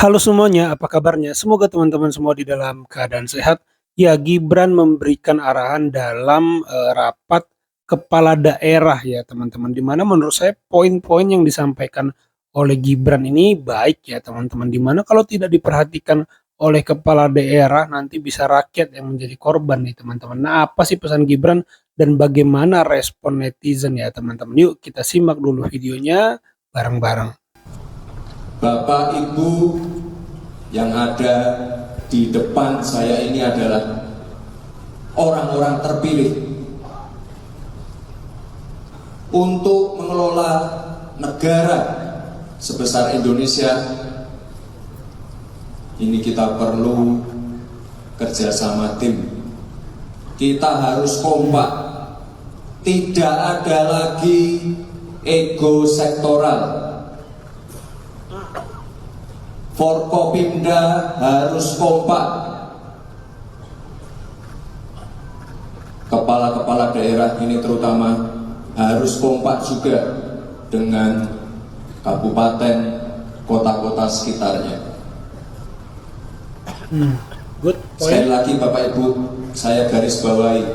Halo semuanya, apa kabarnya? Semoga teman-teman semua di dalam keadaan sehat. Ya, Gibran memberikan arahan dalam rapat kepala daerah ya teman-teman. Di mana menurut saya poin-poin yang disampaikan oleh Gibran ini baik ya teman-teman. Di mana kalau tidak diperhatikan oleh kepala daerah nanti bisa rakyat yang menjadi korban nih teman-teman. Nah, apa sih pesan Gibran dan bagaimana respon netizen ya teman-teman? Yuk kita simak dulu videonya bareng-bareng. Bapak Ibu yang ada di depan saya ini adalah orang-orang terpilih untuk mengelola negara sebesar Indonesia. Ini kita perlu kerjasama tim. Kita harus kompak. Tidak ada lagi ego sektoral. Forkopimda harus kompak. Kepala-kepala daerah ini terutama harus kompak juga dengan kabupaten, kota-kota sekitarnya. Good point. Sekali lagi Bapak Ibu, saya garis bawahi,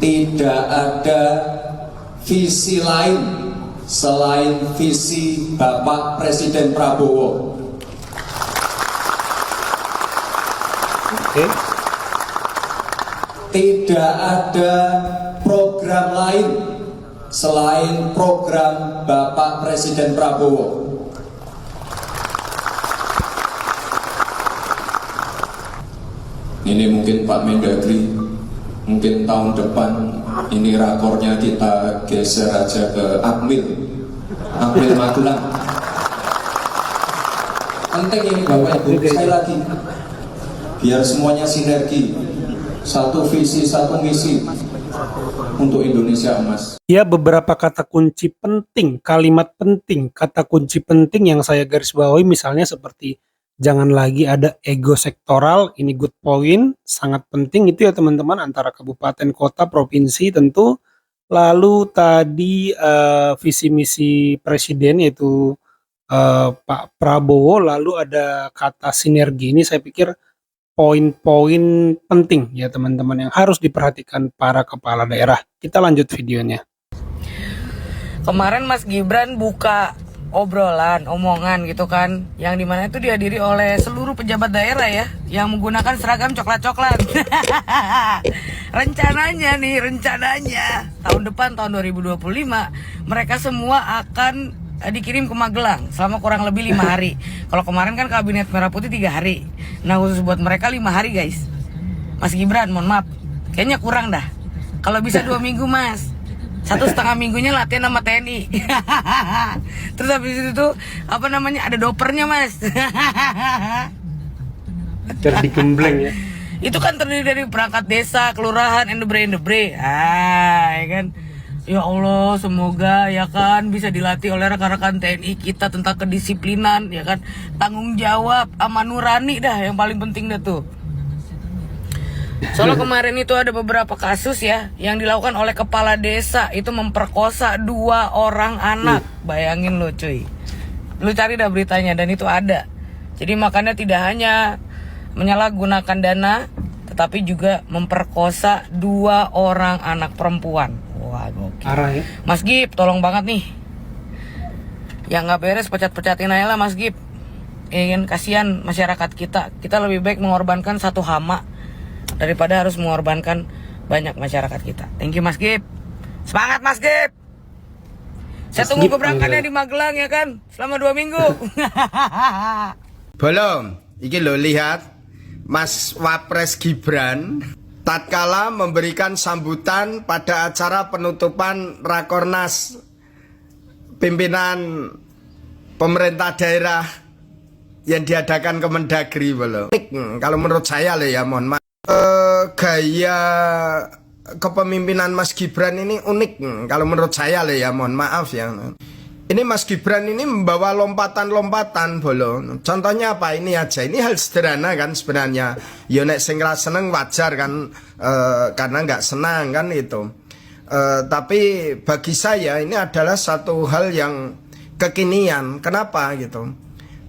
tidak ada visi lain selain visi Bapak Presiden Prabowo. Oke. Tidak ada program lain selain program Bapak Presiden Prabowo. Ini mungkin Pak Mendagri, mungkin tahun depan ini rakornya kita geser aja ke Akmil Magelang. Penting ini Bapak Ibu, sekali lagi, biar semuanya sinergi, satu visi, satu misi untuk Indonesia emas. Ya, beberapa kata kunci penting, kalimat penting, kata kunci penting yang saya garis bawahi misalnya seperti jangan lagi ada ego sektoral, ini good point, sangat penting itu ya teman-teman antara kabupaten, kota, provinsi tentu. Lalu tadi visi misi presiden yaitu Pak Prabowo, lalu ada kata sinergi. Ini saya pikir poin-poin penting ya teman-teman yang harus diperhatikan para kepala daerah. Kita lanjut videonya. Kemarin Mas Gibran buka obrolan, omongan gitu kan, yang dimana itu dihadiri oleh seluruh pejabat daerah ya, yang menggunakan seragam coklat-coklat. rencananya tahun depan, tahun 2025, mereka semua akan dikirim ke Magelang selama kurang lebih 5 hari. Kalau kemarin kan kabinet merah putih 3 hari. Nah khusus buat mereka 5 hari guys. Mas Gibran, mohon maaf, kayaknya kurang dah. Kalau bisa 2 minggu mas, 1,5 minggunya latihan sama TNI. Terus habis itu tuh ada dopernya mas. Biar digembleng ya. Itu kan terdiri dari perangkat desa, kelurahan, endebre. Ya kan. Ya Allah, semoga ya kan bisa dilatih oleh rekan-rekan TNI kita tentang kedisiplinan, ya kan, tanggung jawab, aman nurani dah yang paling penting dah tuh. Soalnya kemarin itu ada beberapa kasus ya yang dilakukan oleh kepala desa itu memperkosa 2 orang anak. Bayangin lo cuy. Lu cari dah beritanya dan itu ada. Jadi makanya tidak hanya menyalahgunakan dana tetapi juga memperkosa 2 orang anak perempuan. Wah gokil. Arah ya. Mas Gib, tolong banget nih. Yang nggak beres pecat-pecatin aja lah Mas Gib. Ingin kasihan masyarakat kita. Kita lebih baik mengorbankan 1 hama daripada harus mengorbankan banyak masyarakat kita. Thank you Mas Gib. Semangat Mas Gib. Saya tunggu keberangkatannya di Magelang ya kan, selama 2 minggu. Belum, iki lo lihat Mas Wapres Gibran tatkala memberikan sambutan pada acara penutupan Rakornas pimpinan pemerintah daerah yang diadakan Kemendagri belum. Kalau menurut saya ya mohon maaf. Gaya kepemimpinan Mas Gibran ini unik. Kalau menurut saya ya mohon maaf ya. Ini Mas Gibran ini membawa lompatan-lompatan bolo. Contohnya apa? Ini aja. Ini hal sederhana kan sebenarnya. Ya nek sing ra seneng wajar kan, karena nggak senang kan itu. Tapi bagi saya ini adalah satu hal yang kekinian. Kenapa gitu?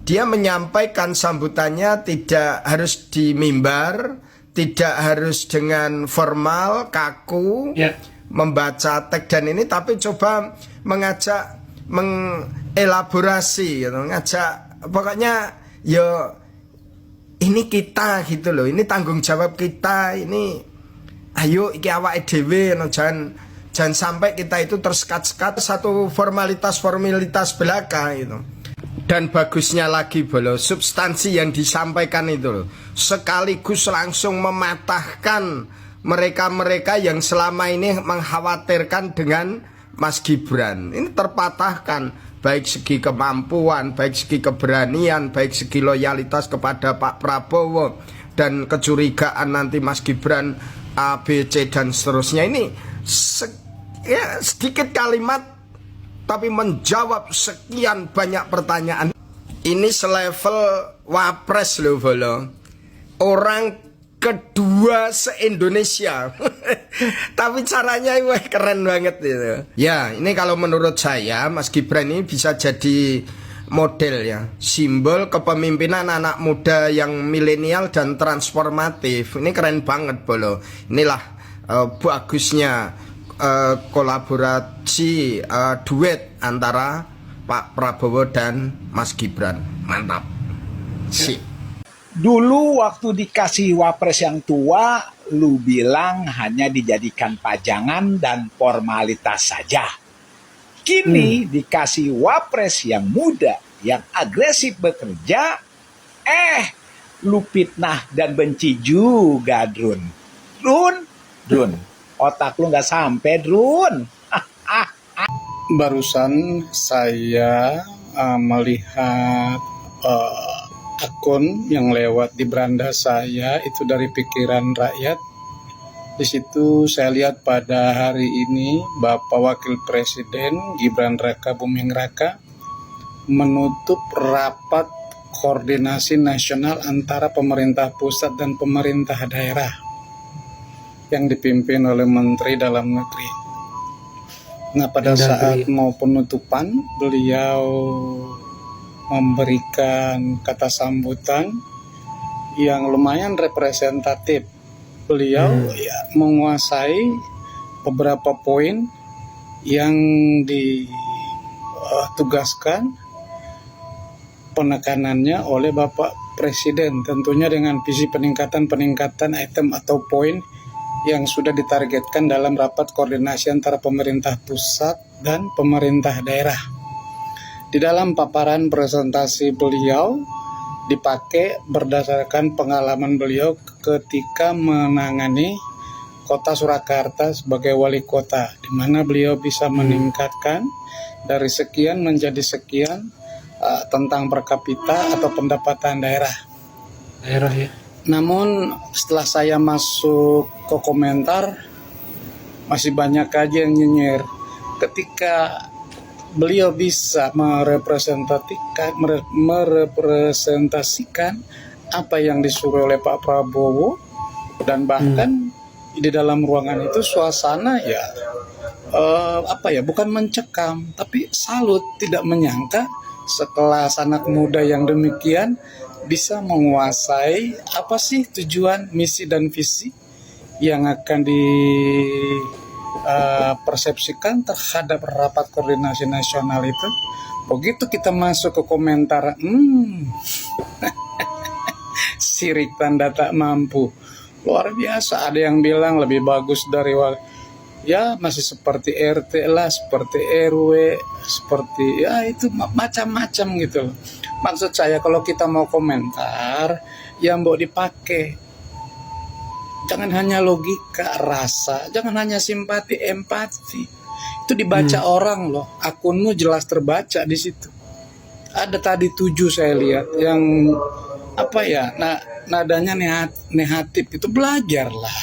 dia menyampaikan sambutannya tidak harus di mimbar, tidak harus dengan formal, kaku, membaca teks dan ini, tapi coba mengajak, mengelaborasi, gitu, ngajak, pokoknya ya ini kita gitu loh, ini tanggung jawab kita, ini ayo iki awake dhewe, no, jangan sampai kita itu tersekat-sekat satu formalitas belaka gitu. Dan bagusnya lagi bolo, substansi yang disampaikan itu loh, sekaligus langsung mematahkan mereka-mereka yang selama ini mengkhawatirkan dengan Mas Gibran. Ini terpatahkan, baik segi kemampuan, baik segi keberanian, baik segi loyalitas kepada Pak Prabowo, dan kecurigaan nanti Mas Gibran A, B, C dan seterusnya. Ini sedikit kalimat tapi menjawab sekian banyak pertanyaan. Ini selevel wapres loh bolo, orang kedua se-Indonesia. Tapi caranya wah keren banget gitu. Ya ini kalau menurut saya Mas Gibran ini bisa jadi model ya, simbol kepemimpinan anak muda yang milenial dan transformatif. Ini keren banget bolo. Inilah bagusnya kolaborasi duet antara Pak Prabowo dan Mas Gibran. Mantap. Sip. Dulu waktu dikasih wapres yang tua, lu bilang hanya dijadikan pajangan dan formalitas saja. Kini dikasih wapres yang muda, yang agresif bekerja, lu fitnah dan benci juga, Drun. Drun, otak lu nggak sampai, Drun. Barusan saya melihat akun yang lewat di beranda saya itu dari Pikiran Rakyat. Di situ saya lihat pada hari ini Bapak Wakil Presiden Gibran Raka Buming Raka menutup rapat koordinasi nasional antara pemerintah pusat dan pemerintah daerah yang dipimpin oleh Menteri Dalam Negeri. Nah, pada saat mau penutupan, beliau memberikan kata sambutan yang lumayan representatif. Beliau menguasai beberapa poin yang ditugaskan penekanannya oleh Bapak Presiden, tentunya dengan visi peningkatan item atau poin yang sudah ditargetkan dalam rapat koordinasi antara pemerintah pusat dan pemerintah daerah. Di dalam paparan presentasi beliau dipakai berdasarkan pengalaman beliau ketika menangani Kota Surakarta sebagai wali kota, di mana beliau bisa meningkatkan dari sekian menjadi sekian tentang per kapita atau pendapatan daerah ya. Namun setelah saya masuk ke komentar, masih banyak aja yang nyinyir ketika beliau bisa merepresentasikan apa yang disuruh oleh Pak Prabowo, dan bahkan di dalam ruangan itu suasana ya bukan mencekam, tapi salut, tidak menyangka sekelas anak muda yang demikian bisa menguasai apa sih tujuan, misi dan visi yang akan persepsikan terhadap rapat koordinasi nasional itu. Begitu kita masuk ke komentar, sirik tanda tak mampu, luar biasa. Ada yang bilang lebih bagus dari ya masih seperti RT lah, seperti RW, seperti ya itu macam-macam gitu. Maksud saya kalau kita mau komentar, yang mau dipakai jangan hanya logika, rasa, jangan hanya simpati, empati. Itu dibaca orang loh. Akunmu jelas terbaca di situ. Ada tadi 7 saya lihat yang nadanya negatif, itu belajarlah.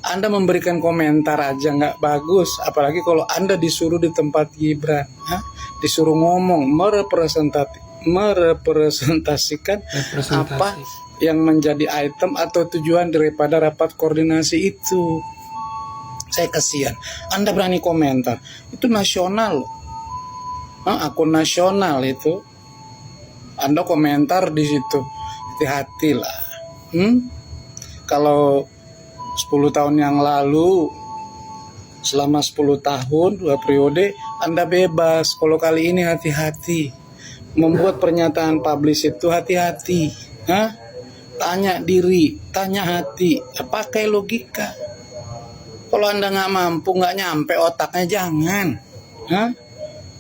Anda memberikan komentar aja nggak bagus, apalagi kalau Anda disuruh di tempat Gibran, disuruh ngomong, merepresentasikan apa yang menjadi item atau tujuan daripada rapat koordinasi itu. Saya kasihan. Anda berani komentar, itu nasional, akun nasional itu, Anda komentar di situ. Hati-hati lah. Kalau 10 tahun yang lalu, selama 10 tahun, 2 periode, Anda bebas. Kalau kali ini hati-hati. Membuat pernyataan publish itu hati-hati. Tanya diri, tanya hati, pakai logika. Kalau Anda nggak mampu, nggak nyampe otaknya, jangan.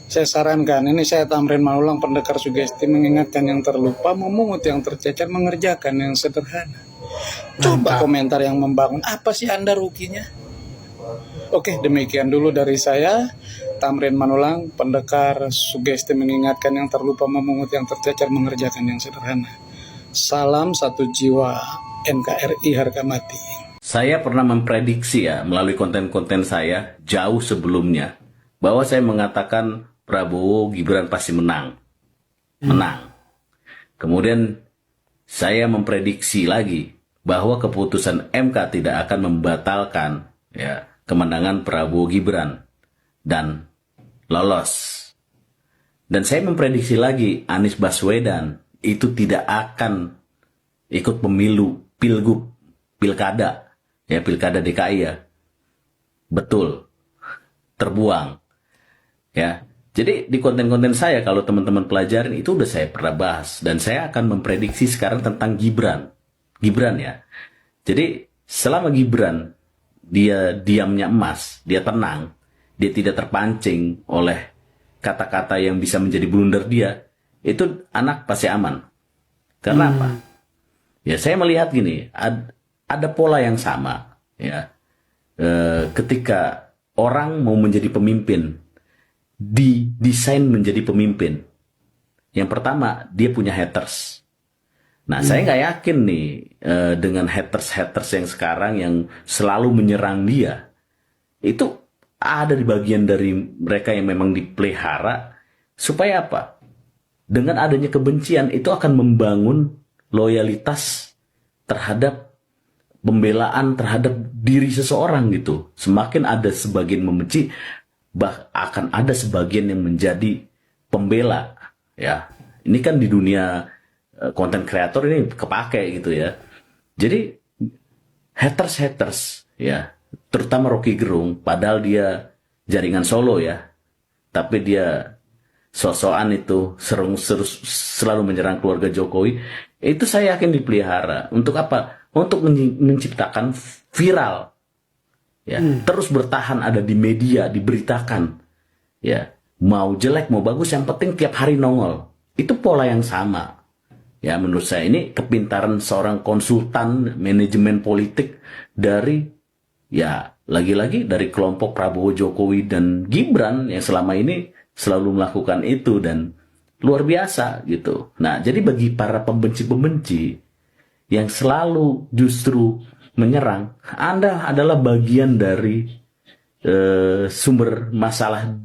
Saya sarankan, ini saya Tamrin Manulang, pendekar sugesti, mengingatkan yang terlupa, memungut yang tercecer, mengerjakan yang sederhana. Coba komentar yang membangun, apa sih Anda ruginya? Oke, demikian dulu dari saya, Tamrin Manulang, pendekar sugesti, mengingatkan yang terlupa, memungut yang tercecer, mengerjakan yang sederhana. Salam satu jiwa, NKRI harga mati. Saya pernah memprediksi ya melalui konten-konten saya jauh sebelumnya bahwa saya mengatakan Prabowo Gibran pasti menang. Kemudian saya memprediksi lagi bahwa keputusan MK tidak akan membatalkan ya kemenangan Prabowo Gibran dan lolos. Dan saya memprediksi lagi Anies Baswedan itu tidak akan ikut pemilu, pilgub, pilkada DKI ya. Betul. Terbuang. Ya. Jadi di konten-konten saya kalau teman-teman pelajarin itu udah saya pernah bahas dan saya akan memprediksi sekarang tentang Gibran. Gibran ya. Jadi selama Gibran dia diamnya emas, dia tenang, dia tidak terpancing oleh kata-kata yang bisa menjadi blunder dia, itu anak pasti aman. Karena apa? Ya saya melihat gini, ada pola yang sama ya. Ketika orang mau menjadi pemimpin, didesain menjadi pemimpin. Yang pertama, dia punya haters. Nah, saya nggak yakin nih dengan haters yang sekarang yang selalu menyerang dia. Itu ada di bagian dari mereka yang memang dipelihara supaya apa? Dengan adanya kebencian itu akan membangun loyalitas terhadap pembelaan terhadap diri seseorang gitu. Semakin ada sebagian membenci, akan ada sebagian yang menjadi pembela ya. Ini kan di dunia konten kreator ini kepake gitu ya. Jadi haters ya, terutama Rocky Gerung, padahal dia jaringan Solo ya, tapi dia sosokan itu selalu menyerang keluarga Jokowi. Itu saya yakin dipelihara untuk apa? Untuk menciptakan viral. Ya, terus bertahan ada di media, diberitakan. Ya, mau jelek mau bagus yang penting tiap hari nongol. Itu pola yang sama. Ya, menurut saya ini kepintaran seorang konsultan manajemen politik dari ya lagi-lagi dari kelompok Prabowo, Jokowi dan Gibran yang selama ini selalu melakukan itu dan luar biasa gitu. Nah, jadi bagi para pembenci-pembenci yang selalu justru menyerang, Anda adalah bagian dari sumber masalah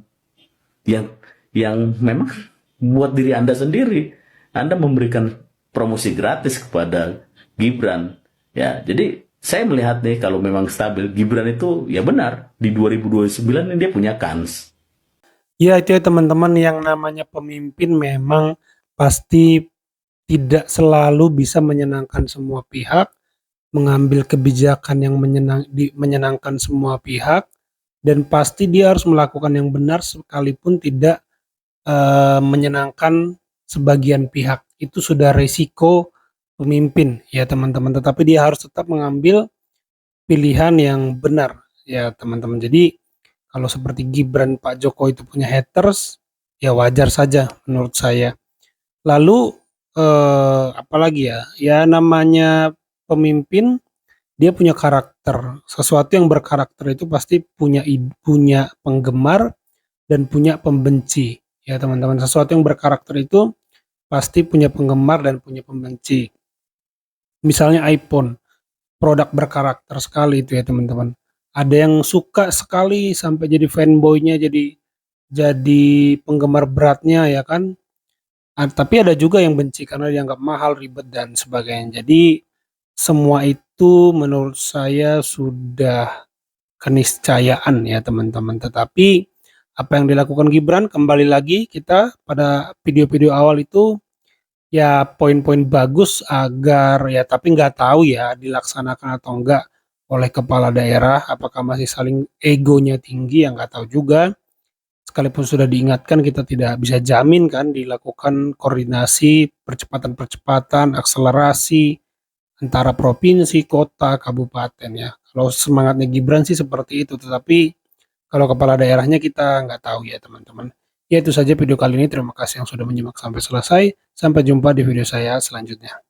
yang memang buat diri Anda sendiri. Anda memberikan promosi gratis kepada Gibran. Ya, jadi saya melihat nih kalau memang stabil Gibran itu ya benar di 2029 ini dia punya kans. Ya itu ya teman-teman, yang namanya pemimpin memang pasti tidak selalu bisa menyenangkan semua pihak, mengambil kebijakan yang menyenangkan semua pihak, dan pasti dia harus melakukan yang benar sekalipun tidak menyenangkan sebagian pihak. Itu sudah resiko pemimpin ya teman-teman, tetapi dia harus tetap mengambil pilihan yang benar ya teman-teman. Jadi kalau seperti Gibran, Pak Jokowi itu punya haters, ya wajar saja menurut saya. Lalu apalagi ya, ya namanya pemimpin, dia punya karakter. Sesuatu yang berkarakter itu pasti punya penggemar dan punya pembenci. Ya teman-teman, sesuatu yang berkarakter itu pasti punya penggemar dan punya pembenci. Misalnya iPhone, produk berkarakter sekali itu ya teman-teman. Ada yang suka sekali sampai jadi fanboynya, jadi penggemar beratnya ya kan. Tapi ada juga yang benci karena dianggap mahal, ribet dan sebagainya. Jadi semua itu menurut saya sudah keniscayaan ya teman-teman. Tetapi apa yang dilakukan Gibran, kembali lagi kita pada video-video awal itu, ya poin-poin bagus agar ya, tapi nggak tahu ya dilaksanakan atau enggak oleh kepala daerah, apakah masih saling egonya tinggi, ya nggak tahu juga. Sekalipun sudah diingatkan, kita tidak bisa jamin kan dilakukan koordinasi, percepatan-percepatan, akselerasi antara provinsi, kota, kabupaten ya. Kalau semangatnya Gibran sih seperti itu, tetapi kalau kepala daerahnya kita nggak tahu ya teman-teman. Ya itu saja video kali ini, terima kasih yang sudah menyimak sampai selesai. Sampai jumpa di video saya selanjutnya.